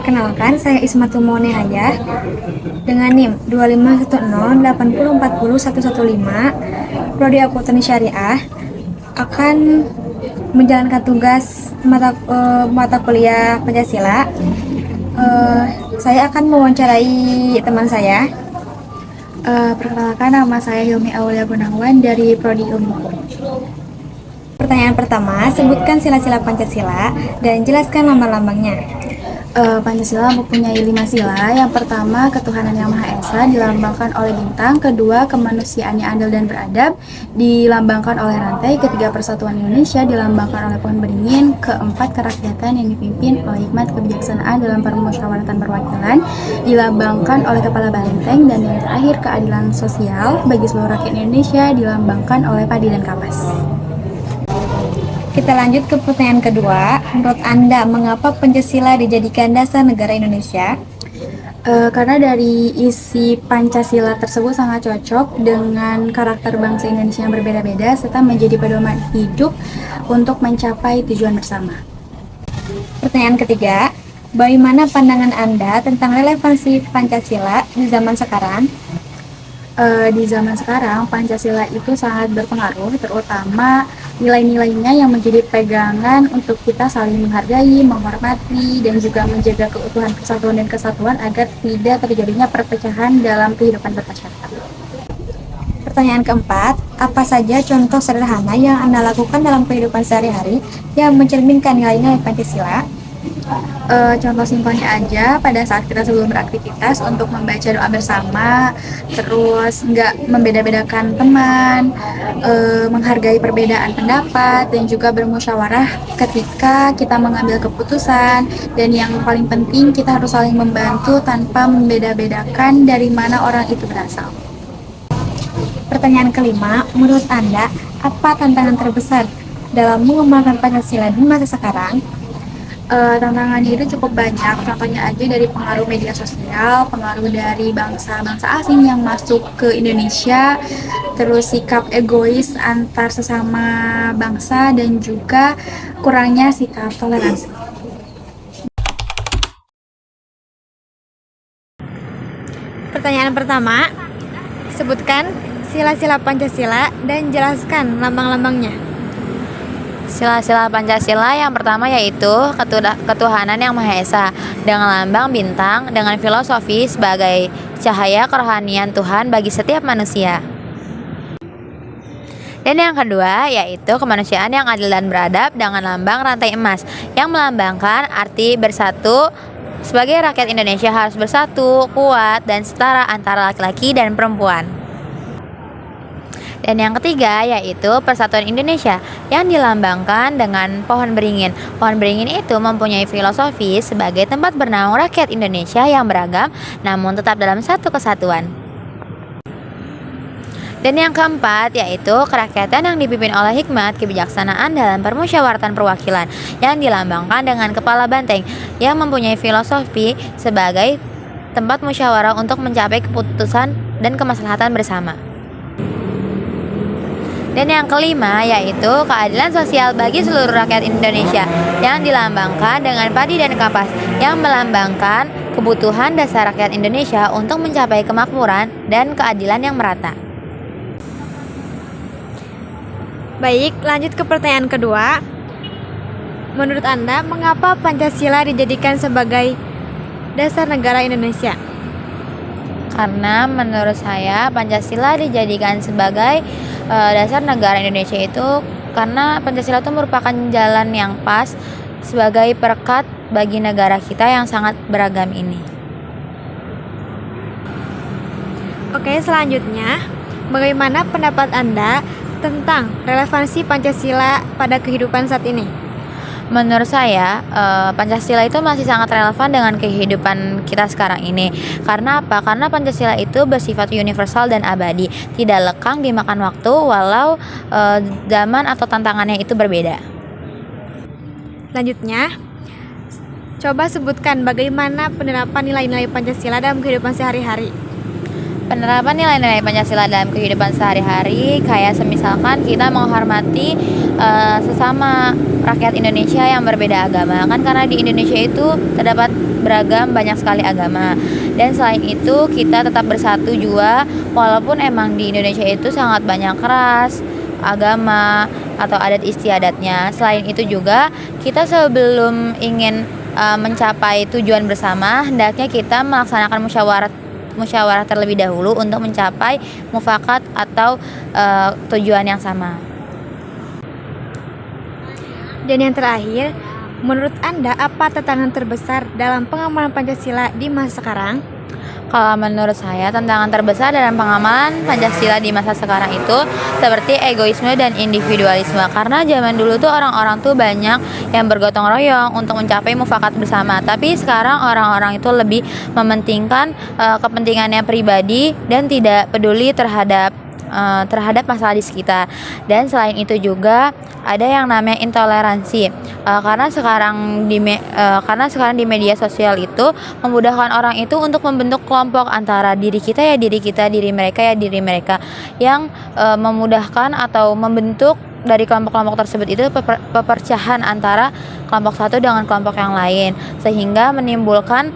Perkenalkan, saya Ismatul Monehaya dengan NIM 251080401115 Prodi Akuntansi Syariah akan menjalankan tugas mata kuliah Pancasila. Saya akan mewawancarai teman saya. Perkenalkan, nama saya Hilmi Aulia Gunawan dari Prodi Ilmu Hukum. Pertanyaan pertama, sebutkan sila-sila Pancasila dan jelaskan lambang-lambangnya. Pancasila mempunyai 5 sila. Yang pertama, ketuhanan yang Maha Esa dilambangkan oleh bintang. Kedua, kemanusiaan yang adil dan beradab dilambangkan oleh rantai. Ketiga, persatuan Indonesia dilambangkan oleh pohon beringin. Keempat, kerakyatan yang dipimpin oleh hikmat kebijaksanaan dalam permusyawaratan perwakilan dilambangkan oleh kepala banteng. Dan yang terakhir, keadilan sosial bagi seluruh rakyat Indonesia dilambangkan oleh padi dan kapas. Kita lanjut ke pertanyaan kedua. Menurut Anda, mengapa Pancasila dijadikan dasar negara Indonesia? Karena dari isi Pancasila tersebut sangat cocok dengan karakter bangsa Indonesia yang berbeda-beda serta menjadi pedoman hidup untuk mencapai tujuan bersama. Pertanyaan ketiga, bagaimana pandangan Anda tentang relevansi Pancasila di zaman sekarang? Di zaman sekarang, Pancasila itu sangat berpengaruh, terutama nilai-nilainya yang menjadi pegangan untuk kita saling menghargai, menghormati, dan juga menjaga keutuhan persatuan dan kesatuan agar tidak terjadinya perpecahan dalam kehidupan bermasyarakat. Pertanyaan keempat, apa saja contoh sederhana yang Anda lakukan dalam kehidupan sehari-hari yang mencerminkan nilai-nilai Pancasila? Contoh simpelnya aja, pada saat kita sebelum beraktivitas untuk membaca doa bersama, terus nggak membeda-bedakan teman, menghargai perbedaan pendapat, dan juga bermusyawarah ketika kita mengambil keputusan. Dan yang paling penting, kita harus saling membantu tanpa membeda-bedakan dari mana orang itu berasal. Pertanyaan kelima, menurut Anda, apa tantangan terbesar dalam mengembangkan Pancasila di masa sekarang? Tantangannya itu cukup banyak, contohnya aja dari pengaruh media sosial, pengaruh dari bangsa-bangsa asing yang masuk ke Indonesia, terus sikap egois antar sesama bangsa, dan juga kurangnya sikap toleransi. Pertanyaan pertama, sebutkan sila-sila Pancasila dan jelaskan lambang-lambangnya. Sila-sila Pancasila yang pertama yaitu ketuhanan yang Maha Esa dengan lambang bintang dengan filosofi sebagai cahaya kerohanian Tuhan bagi setiap manusia. Dan yang kedua yaitu kemanusiaan yang adil dan beradab dengan lambang rantai emas yang melambangkan arti bersatu. Sebagai rakyat Indonesia harus bersatu, kuat, dan setara antara laki-laki dan perempuan. Dan yang ketiga yaitu persatuan Indonesia yang dilambangkan dengan pohon beringin. Pohon beringin itu mempunyai filosofi sebagai tempat bernaung rakyat Indonesia yang beragam namun tetap dalam satu kesatuan. Dan yang keempat yaitu kerakyatan yang dipimpin oleh hikmat kebijaksanaan dalam permusyawaratan perwakilan yang dilambangkan dengan kepala banteng yang mempunyai filosofi sebagai tempat musyawarah untuk mencapai keputusan dan kemaslahatan bersama. Dan yang kelima yaitu keadilan sosial bagi seluruh rakyat Indonesia yang dilambangkan dengan padi dan kapas yang melambangkan kebutuhan dasar rakyat Indonesia untuk mencapai kemakmuran dan keadilan yang merata. Baik, lanjut ke pertanyaan kedua. Menurut Anda, mengapa Pancasila dijadikan sebagai dasar negara Indonesia? Karena menurut saya Pancasila dijadikan sebagai dasar negara Indonesia itu karena Pancasila itu merupakan jalan yang pas sebagai perekat bagi negara kita yang sangat beragam ini. Oke, selanjutnya, bagaimana pendapat Anda tentang relevansi Pancasila pada kehidupan saat ini? Menurut saya, Pancasila itu masih sangat relevan dengan kehidupan kita sekarang ini. Karena apa? Karena Pancasila itu bersifat universal dan abadi, tidak lekang dimakan waktu walau zaman atau tantangannya itu berbeda. Selanjutnya, coba sebutkan bagaimana penerapan nilai-nilai Pancasila dalam kehidupan sehari-hari. Penerapan nilai-nilai Pancasila dalam kehidupan sehari-hari kayak semisalkan kita menghormati sesama rakyat Indonesia yang berbeda agama. Kan karena di Indonesia itu terdapat beragam banyak sekali agama. Dan selain itu kita tetap bersatu juga walaupun emang di Indonesia itu sangat banyak ras, agama atau adat istiadatnya. Selain itu juga kita sebelum ingin mencapai tujuan bersama, hendaknya kita melaksanakan musyawarah terlebih dahulu untuk mencapai mufakat atau tujuan yang sama. Dan yang terakhir, menurut Anda apa tantangan terbesar dalam pengamalan Pancasila di masa sekarang? Kalau menurut saya, tantangan terbesar dalam pengamalan Pancasila di masa sekarang itu seperti egoisme dan individualisme. Karena zaman dulu tuh orang-orang tuh banyak yang bergotong royong untuk mencapai mufakat bersama. Tapi sekarang orang-orang itu lebih mementingkan kepentingannya pribadi dan tidak peduli terhadap masalah di sekitar. Dan selain itu juga ada yang namanya intoleransi, karena sekarang di media sosial itu memudahkan orang itu untuk membentuk kelompok antara diri kita ya diri kita, diri mereka ya diri mereka, yang memudahkan atau membentuk dari kelompok-kelompok tersebut itu pepercahan antara kelompok satu dengan kelompok yang lain, sehingga menimbulkan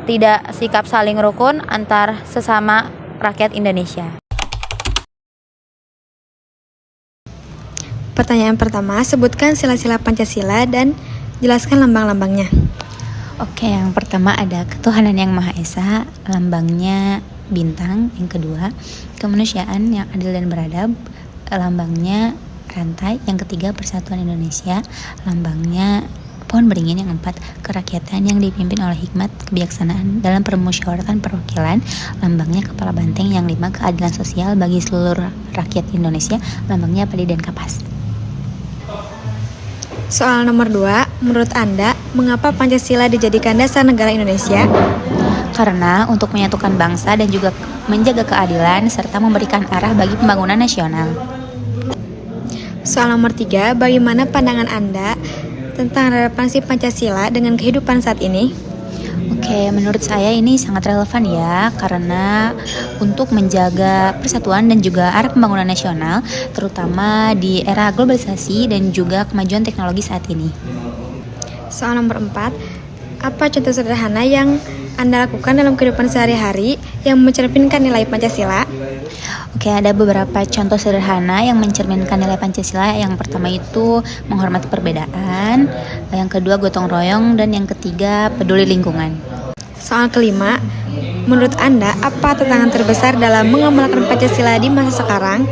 tidak sikap saling rukun antar sesama rakyat Indonesia. Pertanyaan pertama, sebutkan sila-sila Pancasila dan jelaskan lambang-lambangnya. Oke, yang pertama ada ketuhanan yang Maha Esa, lambangnya bintang. Yang kedua, kemanusiaan yang adil dan beradab, lambangnya rantai. Yang ketiga, persatuan Indonesia, lambangnya pohon beringin. Yang keempat, kerakyatan yang dipimpin oleh hikmat kebijaksanaan dalam permusyawaratan perwakilan, lambangnya kepala banteng. Yang lima, keadilan sosial bagi seluruh rakyat Indonesia, lambangnya padi dan kapas. Soal nomor 2, menurut Anda, mengapa Pancasila dijadikan dasar negara Indonesia? Karena untuk menyatukan bangsa dan juga menjaga keadilan serta memberikan arah bagi pembangunan nasional. Soal nomor 3, bagaimana pandangan Anda tentang relevansi Pancasila dengan kehidupan saat ini? Oke, menurut saya ini sangat relevan ya, karena untuk menjaga persatuan dan juga arah pembangunan nasional, terutama di era globalisasi dan juga kemajuan teknologi saat ini. Soal nomor 4, apa contoh sederhana yang Anda lakukan dalam kehidupan sehari-hari yang mencerminkan nilai Pancasila? Oke, ada beberapa contoh sederhana yang mencerminkan nilai Pancasila. Yang pertama itu menghormati perbedaan, yang kedua gotong royong, dan yang ketiga peduli lingkungan. Soal kelima, menurut Anda apa tantangan terbesar dalam mengamalkan Pancasila di masa sekarang?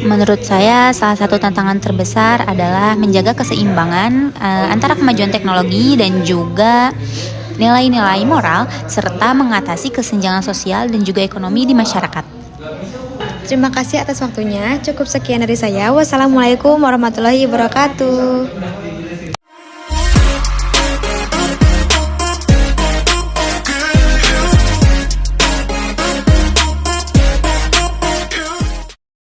Menurut saya, salah satu tantangan terbesar adalah menjaga keseimbangan antara kemajuan teknologi dan juga nilai-nilai moral, serta mengatasi kesenjangan sosial dan juga ekonomi di masyarakat. Terima kasih atas waktunya. Cukup sekian dari saya. Wassalamualaikum warahmatullahi wabarakatuh.